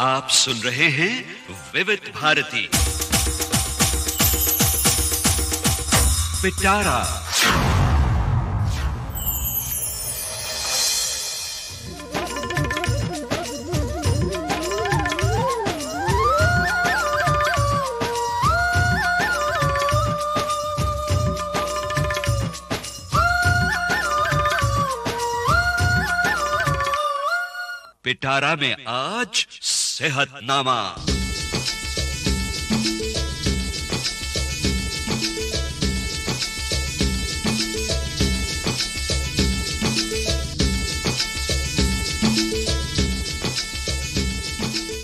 आप सुन रहे हैं विविध भारती पिटारा। पिटारा में आज सेहतनामा।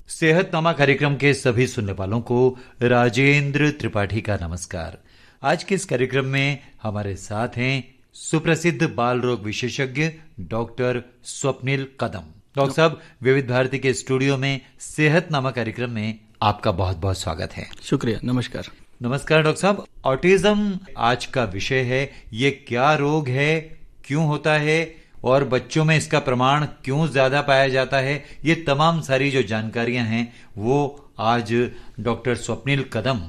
सेहतनामा कार्यक्रम के सभी सुनने वालों को राजेंद्र त्रिपाठी का नमस्कार। आज के इस कार्यक्रम में हमारे साथ हैं सुप्रसिद्ध बाल रोग विशेषज्ञ डॉक्टर स्वप्निल कदम। डॉक्टर साहब, विविध भारती के स्टूडियो में सेहतनामा कार्यक्रम में आपका बहुत बहुत स्वागत है। शुक्रिया। नमस्कार। नमस्कार डॉक्टर साहब। ऑटिज्म आज का विषय है। ये क्या रोग है, क्यों होता है और बच्चों में इसका प्रमाण क्यों ज्यादा पाया जाता है, ये तमाम सारी जो जानकारियां हैं वो आज डॉक्टर स्वप्निल कदम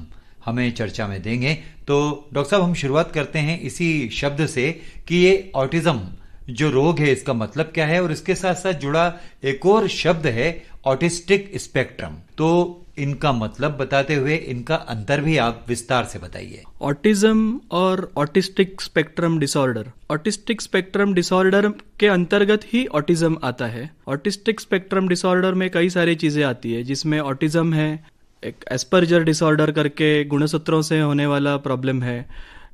हमें चर्चा में देंगे। तो डॉक्टर साहब, हम शुरुआत करते हैं इसी शब्द से कि ये ऑटिज्म जो रोग है इसका मतलब क्या है, और इसके साथ साथ जुड़ा एक और शब्द है ऑटिस्टिक स्पेक्ट्रम। तो इनका मतलब बताते हुए इनका अंतर भी आप विस्तार से बताइए। ऑटिज्म और autistic spectrum disorder, autistic spectrum disorder के अंतर्गत ही ऑटिज्म आता है। ऑटिस्टिक स्पेक्ट्रम डिसऑर्डर में कई सारी चीजें आती है, जिसमें ऑटिज्म है, एक एस्पर्जर डिसऑर्डर करके गुणसूत्रों से होने वाला प्रॉब्लम है,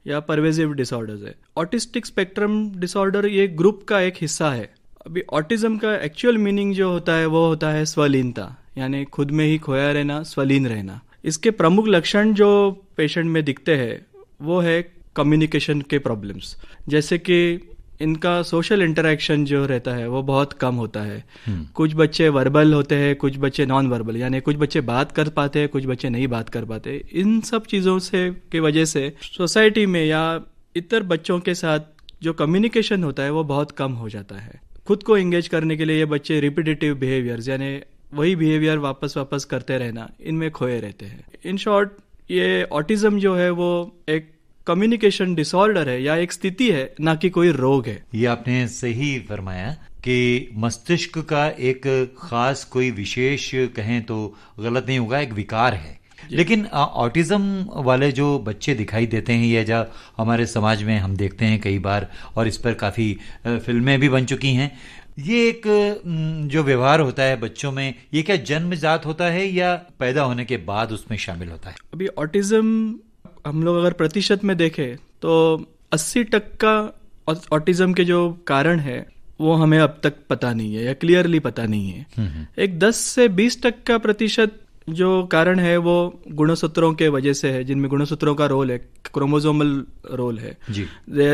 या परवेजिव डिसऑर्डर्स है। ऑटिस्टिक स्पेक्ट्रम डिसऑर्डर ये ग्रुप का एक हिस्सा है। अभी ऑटिज्म का एक्चुअल मीनिंग जो होता है वो होता है स्वलीनता, यानी खुद में ही खोया रहना, स्वलीन रहना। इसके प्रमुख लक्षण जो पेशेंट में दिखते हैं वो है कम्युनिकेशन के प्रॉब्लम्स, जैसे कि इनका सोशल इंटरेक्शन जो रहता है वो बहुत कम होता है। कुछ बच्चे वर्बल होते हैं, कुछ बच्चे नॉन वर्बल, यानी कुछ बच्चे बात कर पाते हैं, कुछ बच्चे नहीं बात कर पाते। इन सब चीज़ों से की वजह से सोसाइटी में या इतर बच्चों के साथ जो कम्युनिकेशन होता है वो बहुत कम हो जाता है। खुद को एंगेज करने के लिए ये बच्चे रिपीटेटिव बिहेवियर्स, यानी वही बिहेवियर वापस वापस करते रहना, इनमें खोए रहते हैं। इन शॉर्ट, ये ऑटिज्म जो है वो एक कम्युनिकेशन डिसऑर्डर है या एक स्थिति है, ना कि कोई रोग है। ये आपने सही फरमाया कि मस्तिष्क का एक खास कोई विशेष कहें तो गलत नहीं होगा, एक विकार है। लेकिन ऑटिज्म वाले जो बच्चे दिखाई देते हैं या जो हमारे समाज में हम देखते हैं कई बार, और इस पर काफी फिल्में भी बन चुकी हैं, ये एक जो व्यवहार होता है बच्चों में, ये क्या जन्मजात होता है या पैदा होने के बाद उसमें शामिल होता है? अभी ऑटिज्म हम लोग अगर प्रतिशत में देखें तो 80% ऑटिज्म के जो कारण है वो हमें अब तक पता नहीं है या क्लियरली पता नहीं है। एक 10 से 20% प्रतिशत जो कारण है वो गुणसूत्रों के वजह से है, जिनमें गुणसूत्रों का रोल है, क्रोमोसोमल रोल है जी।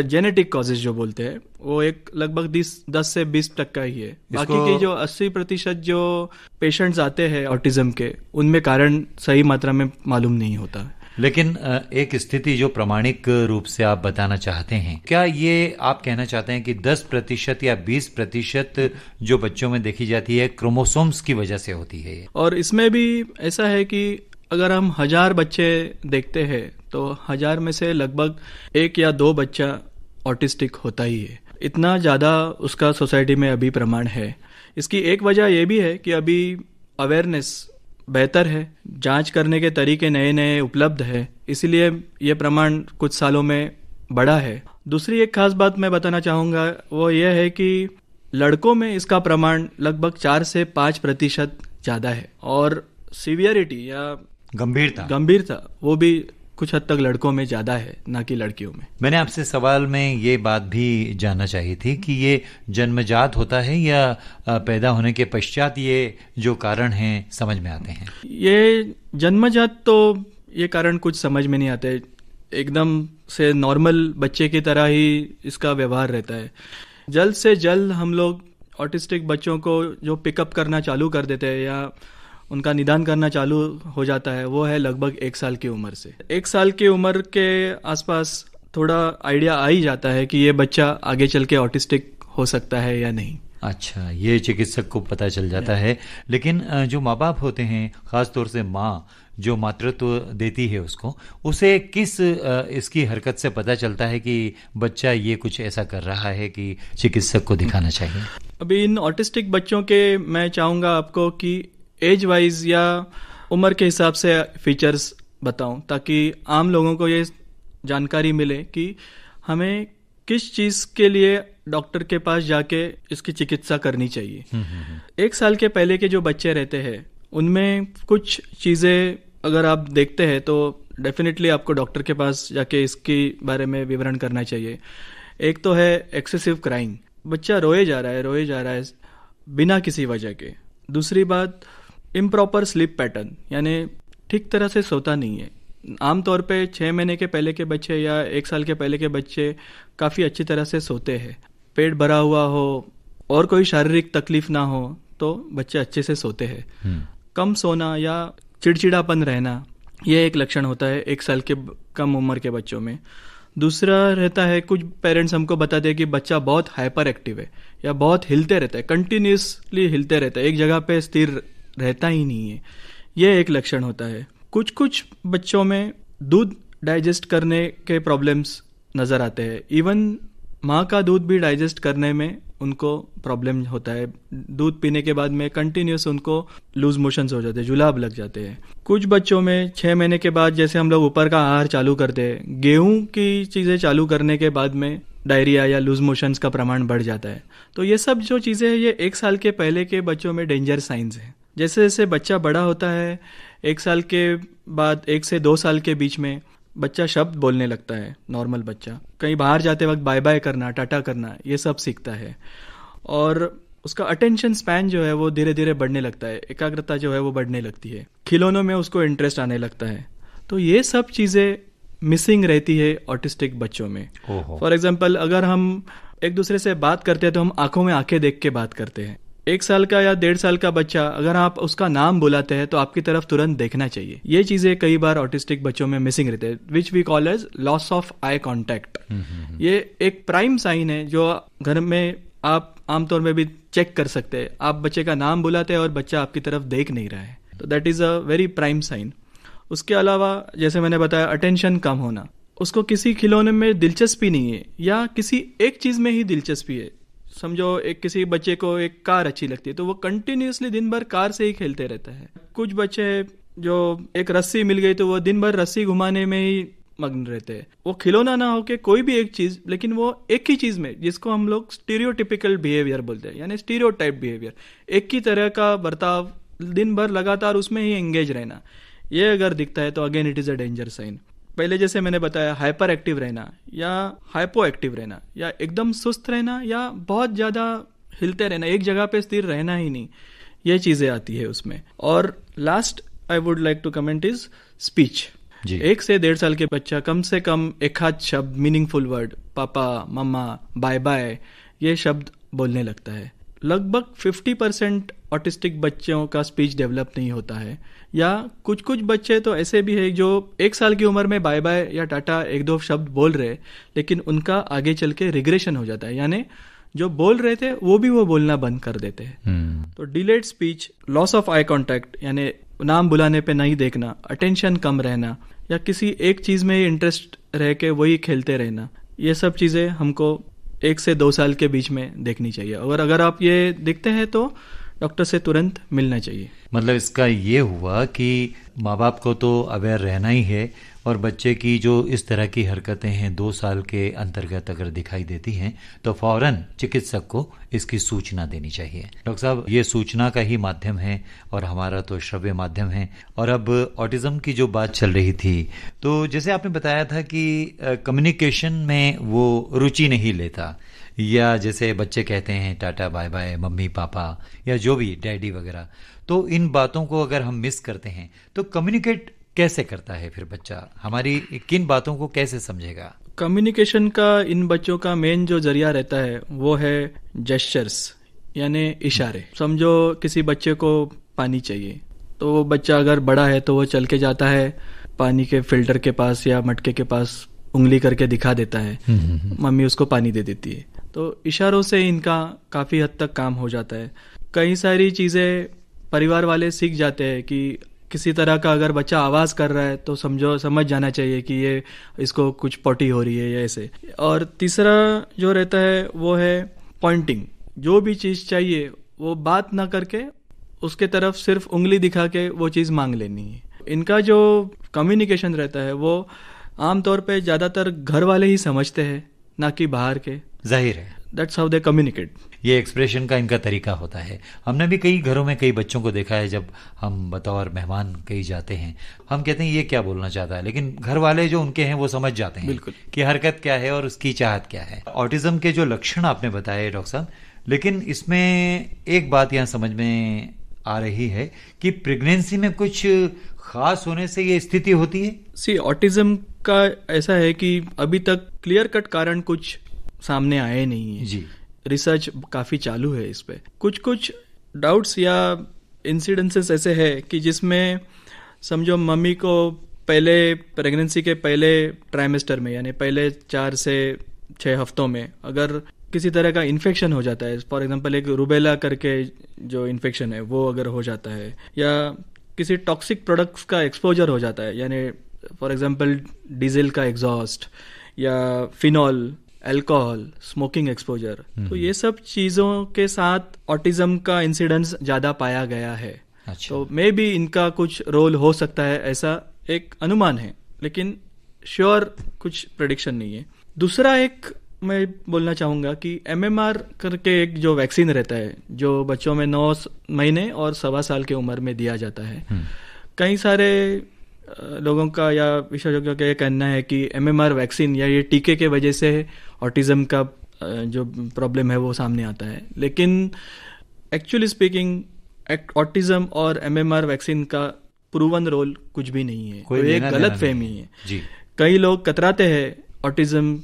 जेनेटिक कॉजेज जो बोलते हैं वो एक लगभग 10 से 20% ही है। बाकी की जो 80% जो पेशेंट्स आते हैं ऑटिज्म के, उनमें कारण सही मात्रा में मालूम नहीं होता। लेकिन एक स्थिति जो प्रामाणिक रूप से आप बताना चाहते हैं, क्या ये आप कहना चाहते हैं कि 10% या 20% जो बच्चों में देखी जाती है क्रोमोसोम्स की वजह से होती है? और इसमें भी ऐसा है कि अगर हम 1000 बच्चे देखते हैं तो 1000 में से लगभग 1 या 2 बच्चा ऑटिस्टिक होता ही है। इतना ज्यादा उसका सोसाइटी में अभी प्रमाण है। इसकी एक वजह यह भी है कि अभी अवेयरनेस बेहतर है, जांच करने के तरीके नए नए उपलब्ध है, इसीलिए ये प्रमाण कुछ सालों में बढ़ा है। दूसरी एक खास बात मैं बताना चाहूँगा वो ये है कि लड़कों में इसका प्रमाण लगभग 4 से 5% ज़्यादा है, और सीवियरिटी या गंभीरता वो भी कुछ हद तक लड़कों में ज्यादा है, ना कि लड़कियों में। मैंने आपसे सवाल में ये बात भी जानना चाहिए थी कि ये जन्मजात होता है या पैदा होने के पश्चात ये जो कारण हैं समझ में आते हैं? ये जन्मजात तो ये कारण कुछ समझ में नहीं आते, एकदम से नॉर्मल बच्चे की तरह ही इसका व्यवहार रहता है। जल्द से जल्द हम लोग ऑटिस्टिक बच्चों को जो पिकअप करना चालू कर देते हैं या उनका निदान करना चालू हो जाता है वो है लगभग 1 साल की उम्र से। 1 साल की उम्र के आसपास थोड़ा आइडिया आ ही जाता है कि ये बच्चा आगे चल के ऑटिस्टिक हो सकता है या नहीं। अच्छा, ये चिकित्सक को पता चल जाता है। लेकिन जो माँ बाप होते हैं, खास तौर से माँ जो मातृत्व देती है उसको, उसे किस इसकी हरकत से पता चलता है कि बच्चा ये कुछ ऐसा कर रहा है कि चिकित्सक को दिखाना चाहिए? अभी इन ऑटिस्टिक बच्चों के मैं चाहूँगा आपको कि एज वाइज या उम्र के हिसाब से फीचर्स बताऊं, ताकि आम लोगों को ये जानकारी मिले कि हमें किस चीज़ के लिए डॉक्टर के पास जाके इसकी चिकित्सा करनी चाहिए। 1 साल के पहले के जो बच्चे रहते हैं उनमें कुछ चीज़ें अगर आप देखते हैं तो डेफिनेटली आपको डॉक्टर के पास जाके इसके बारे में विवरण करना चाहिए। एक तो है एक्सेसिव क्राइंग, बच्चा रोए जा रहा है बिना किसी वजह के। दूसरी बात, इम्प्रॉपर स्लीप पैटर्न, यानी ठीक तरह से सोता नहीं है। आमतौर पे 6 महीने के पहले के बच्चे या 1 साल के पहले के बच्चे काफ़ी अच्छी तरह से सोते हैं। पेट भरा हुआ हो और कोई शारीरिक तकलीफ ना हो तो बच्चे अच्छे से सोते हैं। कम सोना या चिड़चिड़ापन रहना, ये एक लक्षण होता है 1 साल के कम उम्र के बच्चों में। दूसरा रहता है, कुछ पेरेंट्स हमको बताते हैं कि बच्चा बहुत हाइपर एक्टिव है या बहुत हिलते रहता है, कंटिन्यूसली हिलते रहता है, एक जगह पे स्थिर रहता ही नहीं है। ये एक लक्षण होता है। कुछ बच्चों में दूध डाइजेस्ट करने के प्रॉब्लम्स नज़र आते हैं। इवन माँ का दूध भी डाइजेस्ट करने में उनको प्रॉब्लम होता है। दूध पीने के बाद में कंटिन्यूस उनको लूज मोशंस हो जाते हैं, जुलाब लग जाते हैं। कुछ बच्चों में 6 महीने के बाद जैसे हम लोग ऊपर का आहार चालू करते हैं, गेहूं की चीज़ें चालू करने के बाद में डायरिया या लूज मोशंस का प्रमाण बढ़ जाता है। तो ये सब जो चीज़ें हैं ये 1 साल के पहले के बच्चों में डेंजर साइंस हैं। जैसे जैसे बच्चा बड़ा होता है, 1 साल के बाद 1 से 2 साल के बीच में बच्चा शब्द बोलने लगता है। नॉर्मल बच्चा कहीं बाहर जाते वक्त बाय बाय करना, टाटा करना, ये सब सीखता है। और उसका अटेंशन स्पैन जो है वो धीरे धीरे बढ़ने लगता है, एकाग्रता जो है वो बढ़ने लगती है, खिलौनों में उसको इंटरेस्ट आने लगता है। तो ये सब चीज़ें मिसिंग रहती है ऑटिस्टिक बच्चों में। फॉर एग्जाम्पल, अगर हम एक दूसरे से बात करते हैं तो हम आंखों में आंखें देख के बात करते हैं। 1 साल का या 1.5 साल का बच्चा अगर आप उसका नाम बुलाते हैं तो आपकी तरफ तुरंत देखना चाहिए। ये चीजें कई बार ऑटिस्टिक बच्चों में मिसिंग रहते हैं, which we call as loss of eye contact. ये एक प्राइम साइन है जो घर में आप आमतौर में भी चेक कर सकते हैं। आप बच्चे का नाम बुलाते हैं और बच्चा आपकी तरफ देख नहीं रहा है, तो that is a very prime sign. उसके अलावा जैसे मैंने बताया, अटेंशन कम होना, उसको किसी खिलौने में दिलचस्पी नहीं है या किसी एक चीज में ही दिलचस्पी है। समझो किसी बच्चे को एक कार अच्छी लगती है तो वो कंटिन्यूसली दिन भर कार से ही खेलते रहता है। कुछ बच्चे जो एक रस्सी मिल गई तो वो दिन भर रस्सी घुमाने में ही मग्न रहते हैं। वो खिलौना ना होके कोई भी एक चीज, लेकिन वो एक ही चीज में, जिसको हम लोग स्टीरियोटिपिकल बिहेवियर बोलते हैं, यानी स्टीरियोटाइप बिहेवियर, एक ही तरह का बर्ताव दिन भर लगातार उसमें ही एंगेज रहना, ये अगर दिखता है तो again it is a danger sign. पहले जैसे मैंने बताया, हाइपर एक्टिव रहना या हाइपो एक्टिव रहना या एकदम सुस्त रहना या बहुत ज्यादा हिलते रहना, एक जगह पे स्थिर रहना ही नहीं, ये चीजें आती है उसमें। और last I would like to comment is speech. 1 से 1.5 साल के बच्चा कम से कम एक आध शब्द, मीनिंगफुल वर्ड, पापा, मम्मा, बाय बाय, ये शब्द बोलने लगता है। लगभग 50% ऑटिस्टिक बच्चों का स्पीच डेवलप नहीं होता है, या कुछ बच्चे तो ऐसे भी है जो 1 साल की उम्र में बाय बाय या टाटा 1-2 शब्द बोल रहे, लेकिन उनका आगे चल के रिग्रेशन हो जाता है, यानी जो बोल रहे थे वो बोलना बंद कर देते हैं। तो delayed speech, loss of eye contact, यानी नाम बुलाने पे नहीं देखना, अटेंशन कम रहना या किसी एक चीज में इंटरेस्ट रह के वही खेलते रहना, ये सब चीजें हमको 1 से 2 साल के बीच में देखनी चाहिए। और अगर आप ये देखते हैं तो डॉक्टर से तुरंत मिलना चाहिए। मतलब इसका ये हुआ कि माँ बाप को तो अवेयर रहना ही है, और बच्चे की जो इस तरह की हरकतें हैं 2 साल के अंतर्गत अगर दिखाई देती हैं तो फौरन चिकित्सक को इसकी सूचना देनी चाहिए। डॉक्टर साहब, ये सूचना का ही माध्यम है और हमारा तो श्रव्य माध्यम है। और अब ऑटिज्म की जो बात चल रही थी, तो जैसे आपने बताया था कि कम्युनिकेशन में वो रुचि नहीं लेता, या जैसे बच्चे कहते हैं tata bye bye, mummy papa या जो भी डैडी वगैरह, तो इन बातों को अगर हम मिस करते हैं तो कम्युनिकेट कैसे करता है फिर बच्चा? हमारी किन बातों को कैसे समझेगा? कम्युनिकेशन का इन बच्चों का मेन जो जरिया रहता है वो है जेस्चर्स, यानी इशारे। समझो किसी बच्चे को पानी चाहिए, तो वो बच्चा अगर बड़ा है तो वो चल के जाता है पानी के फिल्टर के पास या मटके के पास, उंगली करके दिखा देता है, मम्मी उसको पानी दे देती है। तो इशारों से इनका काफ़ी हद तक काम हो जाता है। कई सारी चीज़ें परिवार वाले सीख जाते हैं कि किसी तरह का अगर बच्चा आवाज़ कर रहा है तो समझ जाना चाहिए कि ये इसको कुछ पॉटी हो रही है या ऐसे। और तीसरा जो रहता है वो है पॉइंटिंग। जो भी चीज़ चाहिए वो बात ना करके उसके तरफ सिर्फ उंगली दिखा के वो चीज़ मांग लेनी है। इनका जो कम्युनिकेशन रहता है वो आमतौर पे ज़्यादातर घर वाले ही समझते हैं, ना कि बाहर के। जाहिर है, दैट्स हाउ दे कम्युनिकेट। ये एक्सप्रेशन का इनका तरीका होता है। हमने भी कई घरों में कई बच्चों को देखा है, जब हम बतौर मेहमान कहीं जाते हैं हम कहते हैं ये क्या बोलना चाहता है, लेकिन घर वाले जो उनके हैं वो समझ जाते हैं बिल्कुल कि हरकत क्या है और उसकी चाहत क्या है। ऑटिज्म के जो लक्षण आपने बताए डॉक्टर साहब, लेकिन इसमें एक बात यहाँ समझ में आ रही है कि प्रेगनेंसी में कुछ खास होने से ये स्थिति होती है। सी ऑटिज्म का ऐसा है कि अभी तक क्लियर कट कारण कुछ सामने आए नहीं है जी। रिसर्च काफी चालू है इस पे। कुछ डाउट्स या इंसिडेंसेस ऐसे है कि जिसमें समझो मम्मी को पहले प्रेगनेंसी के पहले ट्राइमेस्टर में यानी पहले 4 से 6 हफ्तों में अगर किसी तरह का इन्फेक्शन हो जाता है, फॉर एग्जांपल एक रूबेला करके जो इन्फेक्शन है वो अगर हो जाता है, या किसी टॉक्सिक प्रोडक्ट्स का एक्सपोजर हो जाता है, यानी फॉर एग्जांपल डीजल का एग्जॉस्ट या फिनॉल, अल्कोहल, स्मोकिंग एक्सपोजर, तो ये सब चीज़ों के साथ ऑटिज्म का इंसिडेंस ज़्यादा पाया गया है। अच्छा। तो मे बी इनका कुछ रोल हो सकता है, ऐसा एक अनुमान है, लेकिन श्योर कुछ प्रेडिक्शन नहीं है। दूसरा एक मैं बोलना चाहूँगा कि MMR करके एक जो वैक्सीन रहता है जो बच्चों में 9 महीने और 1.25 साल की उम्र में दिया जाता है। कई सारे लोगों का या विशेषज्ञों का ये कहना है कि MMR वैक्सीन या ये टीके के वजह से ऑटिज्म का जो प्रॉब्लम है वो सामने आता है, लेकिन एक्चुअली स्पीकिंग ऑटिज्म और MMR वैक्सीन का प्रूवन रोल कुछ भी नहीं है, तो एक गलत फहमी है जी। कई लोग कतराते हैं ऑटिज्म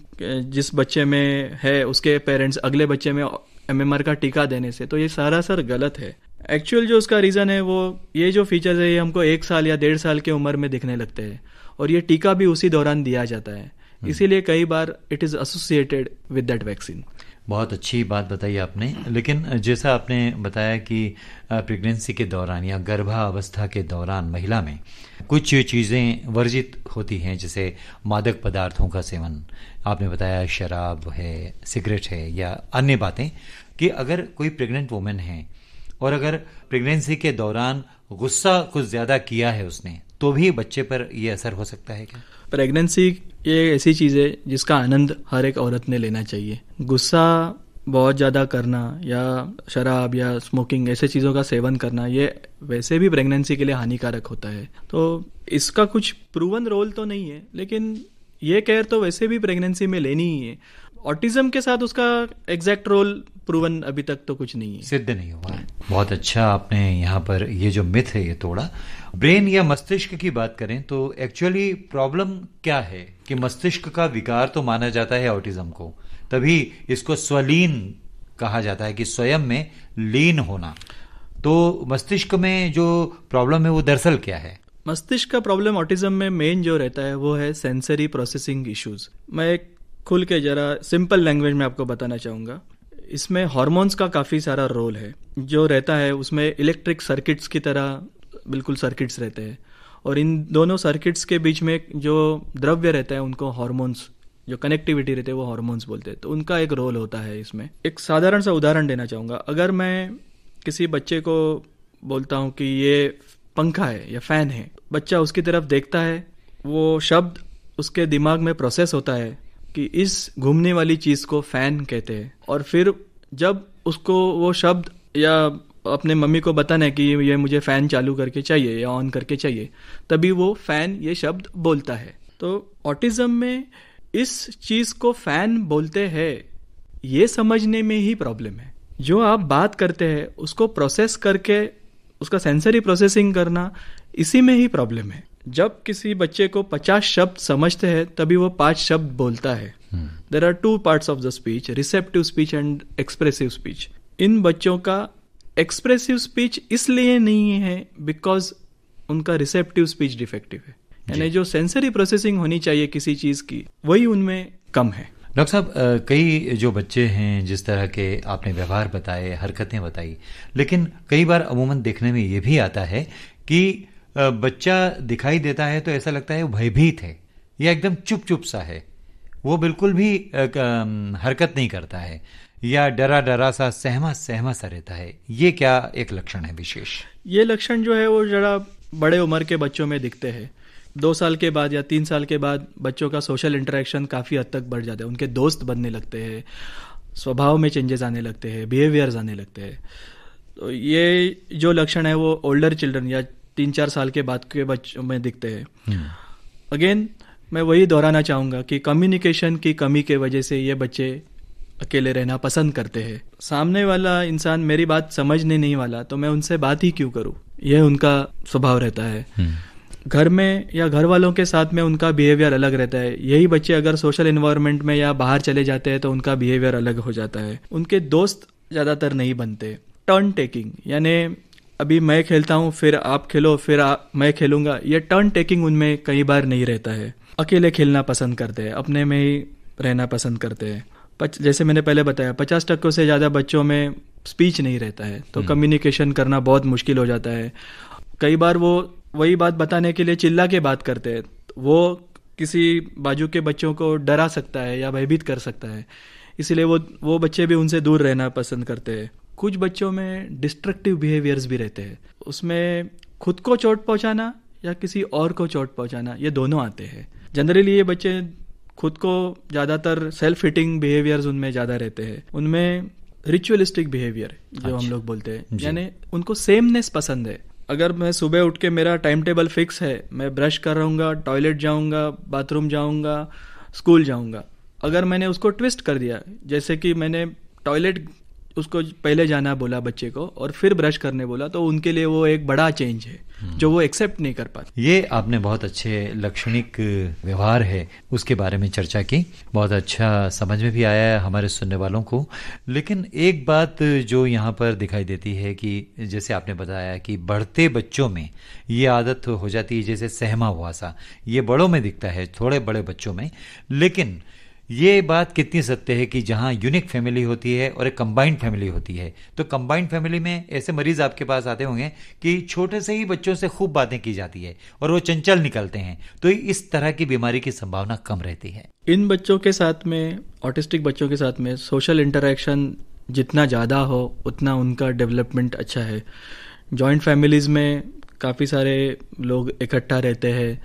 जिस बच्चे में है उसके पेरेंट्स अगले बच्चे में MMR का टीका देने से, तो ये सरासर गलत है। एक्चुअल जो उसका रीज़न है वो ये जो फीचर्स है ये हमको 1 साल या 1.5 साल की उम्र में दिखने लगते हैं और ये टीका भी उसी दौरान दिया जाता है, इसीलिए कई बार it is associated with that vaccine. बहुत अच्छी बात बताई आपने, लेकिन जैसा आपने बताया कि प्रेगनेंसी के दौरान या गर्भावस्था के दौरान महिला में कुछ चीज़ें वर्जित होती हैं, जैसे मादक पदार्थों का सेवन, आपने बताया शराब है, सिगरेट है या अन्य बातें, कि अगर कोई प्रेग्नेंट वुमेन है और अगर प्रेगनेंसी के दौरान गुस्सा कुछ ज़्यादा किया है उसने, तो भी बच्चे पर ये असर हो सकता है क्या? प्रेगनेंसी ये ऐसी चीज़ है जिसका आनंद हर एक औरत ने लेना चाहिए। गुस्सा बहुत ज़्यादा करना या शराब या स्मोकिंग ऐसे चीज़ों का सेवन करना ये वैसे भी प्रेगनेंसी के लिए हानिकारक होता है, तो इसका कुछ प्रूवन रोल तो नहीं है, लेकिन ये केयर तो वैसे भी प्रेगनेंसी में लेनी ही है। ऑटिज्म के साथ उसका एग्जैक्ट रोल प्रूवन अभी तक तो कुछ नहीं है, सिद्ध नहीं हुआ है। बहुत अच्छा आपने यहाँ पर ये जो मिथ है ये तोड़ा। ब्रेन या मस्तिष्क की बात करें तो एक्चुअली प्रॉब्लम क्या है कि मस्तिष्क का विकार तो माना जाता है ऑटिज्म को, तभी इसको स्वलीन कहा जाता है कि स्वयं में लीन होना। तो मस्तिष्क में जो प्रॉब्लम है वो दरअसल क्या है? मस्तिष्क का प्रॉब्लम ऑटिज्म में मेन जो रहता है वो है सेंसरी प्रोसेसिंग इश्यूज। मैं एक खुल के जरा सिंपल लैंग्वेज में आपको बताना चाहूँगा। इसमें हार्मोन्स का काफ़ी सारा रोल है जो रहता है, उसमें इलेक्ट्रिक सर्किट्स की तरह बिल्कुल सर्किट्स रहते हैं और इन दोनों सर्किट्स के बीच में जो द्रव्य रहता है उनको हार्मोन्स, जो कनेक्टिविटी रहती है वो हार्मोन्स बोलते हैं, तो उनका एक रोल होता है इसमें। एक साधारण सा उदाहरण देना चाहूँगा। अगर मैं किसी बच्चे को बोलता हूँ कि ये पंखा है या फैन है, बच्चा उसकी तरफ देखता है, वो शब्द उसके दिमाग में प्रोसेस होता है कि इस घूमने वाली चीज़ को फैन कहते हैं, और फिर जब उसको वो शब्द या अपने मम्मी को बताना है कि ये मुझे फ़ैन चालू करके चाहिए या ऑन करके चाहिए, तभी वो फ़ैन ये शब्द बोलता है। तो ऑटिज्म में इस चीज़ को फ़ैन बोलते हैं ये समझने में ही प्रॉब्लम है। जो आप बात करते हैं उसको प्रोसेस करके उसका सेंसरी प्रोसेसिंग करना, इसी में ही प्रॉब्लम है। जब किसी बच्चे को 50 शब्द समझते हैं तभी वो 5 शब्द बोलता है। There are 2 parts of the speech, receptive speech and expressive speech. इन बच्चों का एक्सप्रेसिव स्पीच इसलिए नहीं है बिकॉज उनका रिसेप्टिव स्पीच डिफेक्टिव है, यानी जो सेंसरी प्रोसेसिंग होनी चाहिए किसी चीज की वही उनमें कम है। डॉक्टर साहब, कई जो बच्चे हैं, जिस तरह के आपने व्यवहार बताए, हरकतें बताई, लेकिन कई बार अमूमन देखने में ये भी आता है कि बच्चा दिखाई देता है तो ऐसा लगता है वो भयभीत है या एकदम चुप चुप सा है, वो बिल्कुल भी हरकत नहीं करता है या डरा डरा सा सहमा सहमा सा रहता है। ये क्या एक लक्षण है विशेष? ये लक्षण जो है वो जरा बड़े उम्र के बच्चों में दिखते हैं। 2 साल के बाद या 3 साल के बाद बच्चों का सोशल इंटरेक्शन काफ़ी हद तक बढ़ जाता है, उनके दोस्त बनने लगते हैं, स्वभाव में चेंजेस आने लगते हैं, बिहेवियर्स आने लगते हैं। तो ये जो लक्षण है वो ओल्डर चिल्ड्रन या 3-4 साल के बाद के बच्चों में दिखते हैं। अगेन मैं वही दोहराना चाहूँगा कि कम्युनिकेशन की कमी के वजह से ये बच्चे अकेले रहना पसंद करते हैं। सामने वाला इंसान मेरी बात समझने नहीं वाला तो मैं उनसे बात ही क्यों करूँ, यह उनका स्वभाव रहता है। घर में या घर वालों के साथ में उनका बिहेवियर अलग रहता है। यही बच्चे अगर सोशल एनवायरनमेंट में या बाहर चले जाते हैं तो उनका बिहेवियर अलग हो जाता है। उनके दोस्त ज़्यादातर नहीं बनते। टर्न टेकिंग, यानी अभी मैं खेलता हूँ फिर आप खेलो फिर मैं खेलूंगा, ये टर्न टेकिंग उनमें कई बार नहीं रहता है। अकेले खेलना पसंद करते हैं, अपने में ही रहना पसंद करते हैं। जैसे मैंने पहले बताया 50% से ज़्यादा बच्चों में स्पीच नहीं रहता है, तो कम्युनिकेशन करना बहुत मुश्किल हो जाता है। कई बार वो वही बात बताने के लिए चिल्ला के बात करते हैं, वो किसी बाजू के बच्चों को डरा सकता है या भयभीत कर सकता है, इसलिए वो बच्चे भी उनसे दूर रहना पसंद करते हैं। कुछ बच्चों में डिस्ट्रक्टिव बिहेवियर्स भी रहते हैं, उसमें खुद को चोट पहुंचाना या किसी और को चोट पहुंचाना, ये दोनों आते हैं। जनरली ये बच्चे खुद को ज़्यादातर सेल्फ हिटिंग बिहेवियर्स उनमें ज़्यादा रहते हैं। उनमें रिचुअलिस्टिक बिहेवियर जो हम लोग बोलते हैं, यानी उनको सेमनेस पसंद है। अगर मैं सुबह उठ के मेरा टाइम टेबल फिक्स है, मैं ब्रश कर रहूँगा, टॉयलेट जाऊँगा, बाथरूम जाऊँगा, स्कूल जाऊँगा, अगर मैंने उसको ट्विस्ट कर दिया, जैसे कि मैंने टॉयलेट उसको पहले जाना बोला बच्चे को और फिर ब्रश करने बोला, तो उनके लिए वो एक बड़ा चेंज है जो वो एक्सेप्ट नहीं कर पाते। ये आपने बहुत अच्छे लक्षणिक व्यवहार है उसके बारे में चर्चा की, बहुत अच्छा समझ में भी आया है हमारे सुनने वालों को। लेकिन एक बात जो यहाँ पर दिखाई देती है कि जैसे आपने बताया कि बढ़ते बच्चों में ये आदत हो जाती है, जैसे सहमा हुआ सा, ये बड़ों में दिखता है, थोड़े बड़े बच्चों में। लेकिन ये बात कितनी सत्य है कि जहाँ यूनिक फैमिली होती है और एक कंबाइंड फैमिली होती है, तो कंबाइंड फैमिली में ऐसे मरीज आपके पास आते होंगे कि छोटे से ही बच्चों से खूब बातें की जाती है और वो चंचल निकलते हैं, तो इस तरह की बीमारी की संभावना कम रहती है। इन बच्चों के साथ में, ऑटिस्टिक बच्चों के साथ में सोशल इंटरेक्शन जितना ज़्यादा हो उतना उनका डेवलपमेंट अच्छा है। जॉइंट फैमिलीज़ में काफ़ी सारे लोग इकट्ठा रहते हैं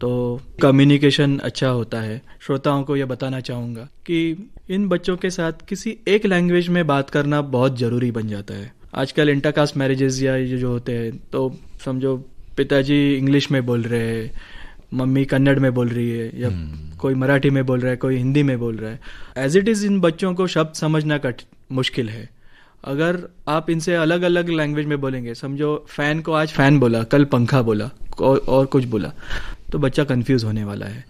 तो कम्युनिकेशन अच्छा होता है। श्रोताओं को यह बताना चाहूँगा कि इन बच्चों के साथ किसी एक लैंग्वेज में बात करना बहुत ज़रूरी बन जाता है। आजकल इंटरकास्ट मैरिजेस या ये जो होते हैं, तो समझो पिताजी इंग्लिश में बोल रहे हैं, मम्मी कन्नड़ में बोल रही है, या कोई मराठी में बोल रहा है, कोई हिंदी में बोल रहा है। एज इट इज़ इन बच्चों को शब्द समझना मुश्किल है। अगर आप इनसे अलग अलग लैंग्वेज में बोलेंगे, समझो फैन को आज फैन बोला, कल पंखा बोला और कुछ बोला, तो बच्चा कंफ्यूज होने वाला है।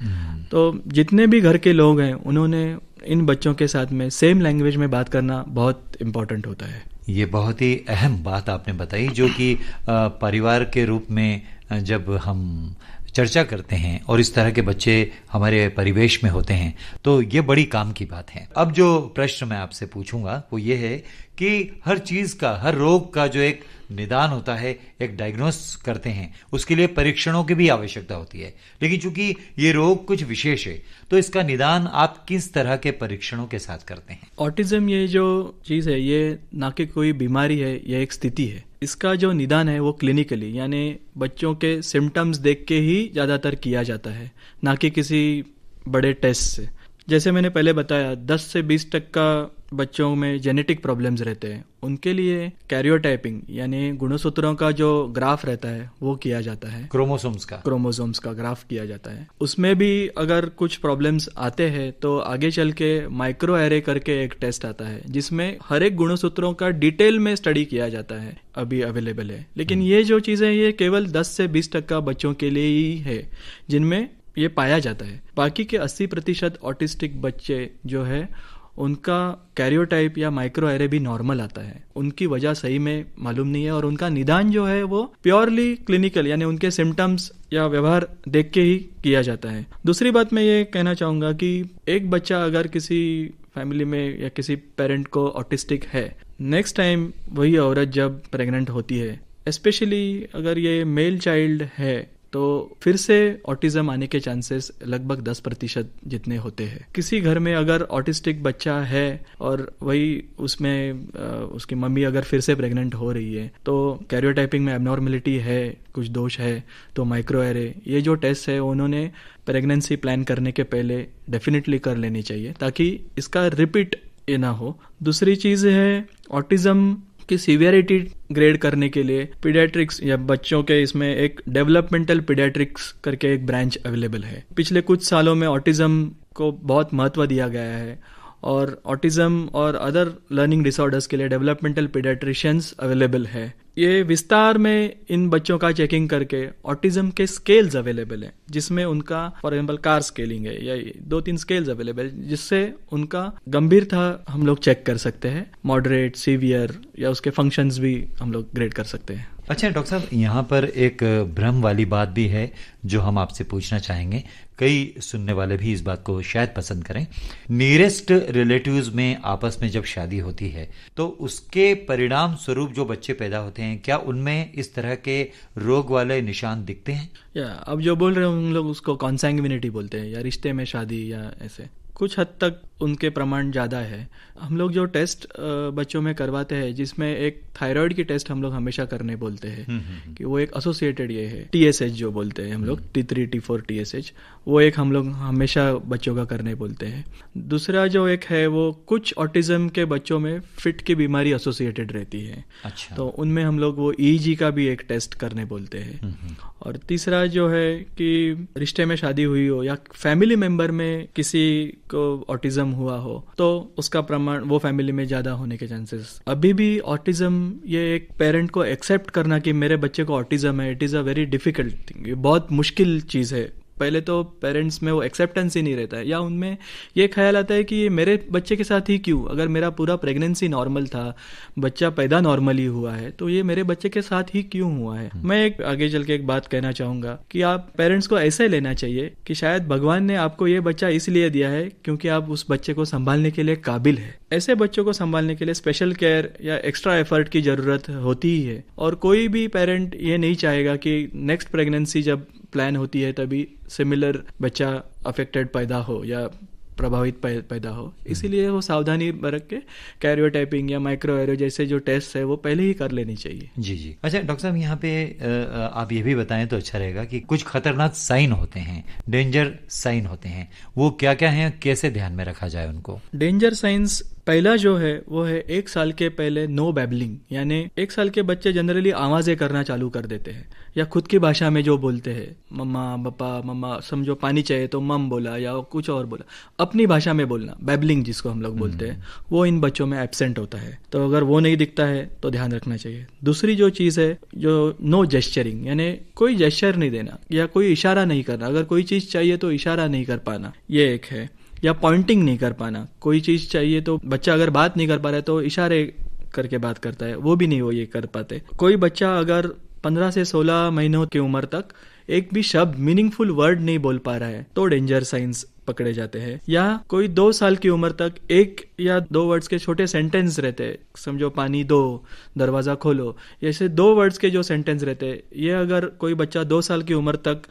तो जितने भी घर के लोग हैं उन्होंने इन बच्चों के साथ में सेम लैंग्वेज में बात करना बहुत इम्पोर्टेंट होता है। ये बहुत ही अहम बात आपने बताई, जो कि परिवार के रूप में जब हम चर्चा करते हैं और इस तरह के बच्चे हमारे परिवेश में होते हैं तो ये बड़ी काम की बात है। अब जो प्रश्न मैं आपसे पूछूंगा वो ये है कि हर चीज का, हर रोग का जो एक निदान होता है, एक डायग्नोस करते हैं, उसके लिए परीक्षणों की भी आवश्यकता होती है। लेकिन चूंकि ये रोग कुछ विशेष है तो इसका निदान आप किस तरह के परीक्षणों के साथ करते हैं? ऑटिज्म ये जो चीज़ है ये ना कि कोई बीमारी है, ये एक स्थिति है। इसका जो निदान है वो क्लिनिकली, यानी बच्चों के सिम्टम्स देख के ही ज़्यादातर किया जाता है, ना कि किसी बड़े टेस्ट से। जैसे मैंने पहले बताया 10 से 20% बच्चों में जेनेटिक प्रॉब्लम्स रहते हैं, उनके लिए कैरियोटाइपिंग यानी गुणसूत्रों का जो ग्राफ रहता है वो किया जाता है, क्रोमोसोम्स का ग्राफ किया जाता है। उसमें भी अगर कुछ प्रॉब्लम्स आते हैं तो आगे चल के माइक्रो एरे करके एक टेस्ट आता है जिसमें हर एक गुणसूत्रों का डिटेल में स्टडी किया जाता है, अभी अवेलेबल है। लेकिन ये जो चीज़ें ये केवल 10 से 20% बच्चों के लिए ही है जिनमें ये पाया जाता है। बाकी के 80% ऑटिस्टिक बच्चे जो है उनका कैरियोटाइप या माइक्रो एरे भी नॉर्मल आता है। उनकी वजह सही में मालूम नहीं है और उनका निदान जो है वो प्योरली क्लिनिकल यानी उनके सिम्टम्स या व्यवहार देख के ही किया जाता है। दूसरी बात मैं ये कहना चाहूँगा कि एक बच्चा अगर किसी फैमिली में या किसी पेरेंट को ऑटिस्टिक है, नेक्स्ट टाइम वही औरत जब प्रेग्नेंट होती है, स्पेशली अगर ये मेल चाइल्ड है, तो फिर से ऑटिज्म आने के चांसेस लगभग 10% जितने होते हैं। किसी घर में अगर ऑटिस्टिक बच्चा है और वही उसमें उसकी मम्मी अगर फिर से प्रेग्नेंट हो रही है, तो कैरियोटाइपिंग में एबनॉर्मलिटी है, कुछ दोष है, तो माइक्रो एरे ये जो टेस्ट है उन्होंने प्रेगनेंसी प्लान करने के पहले डेफिनेटली कर लेनी चाहिए ताकि इसका रिपीट ये ना हो। दूसरी चीज़ है ऑटिज्म की सीवियरिटी ग्रेड करने के लिए पीडियाट्रिक्स या बच्चों के इसमें एक डेवलपमेंटल पीडियाट्रिक्स करके एक ब्रांच अवेलेबल है। पिछले कुछ सालों में ऑटिज्म को बहुत महत्व दिया गया है और ऑटिज्म और अदर लर्निंग डिसऑर्डर्स के लिए डेवलपमेंटल पीडियाट्रिशियंस अवेलेबल है। ये विस्तार में इन बच्चों का चेकिंग करके ऑटिज्म के स्केल्स अवेलेबल है, जिसमें उनका फॉर एग्जांपल कार स्केलिंग है या 2-3 स्केल्स अवेलेबल है, जिससे उनका गंभीरता हम लोग चेक कर सकते हैं, मॉडरेट, सीवियर या उसके फंक्शंस भी हम लोग ग्रेड कर सकते हैं। अच्छा डॉक्टर साहब, यहाँ पर एक भ्रम वाली बात भी है जो हम आपसे पूछना चाहेंगे, कई सुनने वाले भी इस बात को शायद पसंद करें। नियरेस्ट रिलेटिव्स में आपस में जब शादी होती है तो उसके परिणाम स्वरूप जो बच्चे पैदा होते हैं, क्या उनमें इस तरह के रोग वाले निशान दिखते हैं? या अब जो बोल रहे हैं हम लोग उसको कॉन्सैंग्विनिटी बोलते हैं या रिश्ते में शादी या ऐसे, कुछ हद तक उनके प्रमाण ज़्यादा है। हम लोग जो टेस्ट बच्चों में करवाते हैं, जिसमें एक थायराइड की टेस्ट हम लोग हमेशा करने बोलते हैं कि वो एक एसोसिएटेड ये है, TSH जो बोलते हैं हम लोग, T3 T4 TSH, वो एक हम लोग हमेशा बच्चों का करने बोलते हैं। दूसरा जो एक है वो कुछ ऑटिज्म के बच्चों में फिट की बीमारी एसोसिएटेड रहती है। अच्छा। तो उनमें हम लोग वो EEG का भी एक टेस्ट करने बोलते हैं। और तीसरा जो है कि रिश्ते में शादी हुई हो या फैमिली मेंबर में किसी को ऑटिज्म हुआ हो तो उसका प्रमाण वो फैमिली में ज्यादा होने के चांसेस। अभी भी ऑटिज्म ये एक पेरेंट को एक्सेप्ट करना कि मेरे बच्चे को ऑटिज्म है, it is a very difficult thing, ये बहुत मुश्किल चीज है। पहले तो पेरेंट्स में वो एक्सेप्टेंस ही नहीं रहता है, या उनमें ये ख्याल आता है कि ये मेरे बच्चे के साथ ही क्यों, अगर मेरा पूरा प्रेगनेंसी नॉर्मल था, बच्चा पैदा नॉर्मली हुआ है, तो ये मेरे बच्चे के साथ ही क्यों हुआ है। मैं एक आगे चल के एक बात कहना चाहूंगा कि आप पेरेंट्स को ऐसे लेना चाहिए कि शायद भगवान ने आपको ये बच्चा इसलिए दिया है क्योंकि आप उस बच्चे को संभालने के लिए काबिल है। ऐसे बच्चों को संभालने के लिए स्पेशल केयर या एक्स्ट्रा एफर्ट की जरूरत होती ही है, और कोई भी पेरेंट ये नहीं चाहेगा कि नेक्स्ट प्रेगनेंसी जब प्लान होती है तभी सिमिलर बच्चा अफेक्टेड पैदा हो या प्रभावित पैदा हो। इसीलिए वो सावधानी बरत के कैरियोटाइपिंग या माइक्रो एरो जैसे जो टेस्ट है वो पहले ही कर लेनी चाहिए। जी जी। अच्छा डॉक्टर साहब, यहाँ पे आप ये भी बताएं तो अच्छा रहेगा कि कुछ खतरनाक साइन होते हैं, डेंजर साइन होते हैं, वो क्या क्या हैं, कैसे ध्यान में रखा जाए उनको? डेंजर साइंस पहला जो है वो है 1 साल के पहले नो बैबलिंग, यानी 1 साल के बच्चे जनरली आवाजें करना चालू कर देते हैं या खुद की भाषा में जो बोलते हैं, मम्मा पापा, मम्मा समझो पानी चाहिए तो मम बोला या कुछ और बोला, अपनी भाषा में बोलना, बैबलिंग जिसको हम लोग बोलते हैं, वो इन बच्चों में एब्सेंट होता है। तो अगर वो नहीं दिखता है तो ध्यान रखना चाहिए। दूसरी जो चीज है जो नो जेस्चरिंग, यानी कोई जेस्चर नहीं देना या कोई इशारा नहीं करना, अगर कोई चीज चाहिए तो इशारा नहीं कर पाना, ये एक है। या पॉइंटिंग नहीं कर पाना, कोई चीज चाहिए तो बच्चा अगर बात नहीं कर पा रहा है तो इशारे करके बात करता है, वो भी नहीं वो ये कर पाते। कोई बच्चा अगर 15 से 16 महीनों की उम्र तक एक भी शब्द, मीनिंगफुल वर्ड नहीं बोल पा रहा है तो डेंजर साइंस पकड़े जाते हैं। या कोई 2 साल की उम्र तक 1 या 2 वर्ड्स के छोटे सेंटेंस रहते हैं, समझो पानी दो, दरवाजा खोलो, ऐसे 2 वर्ड्स के जो सेंटेंस रहते हैं, ये अगर कोई बच्चा 2 साल की उम्र तक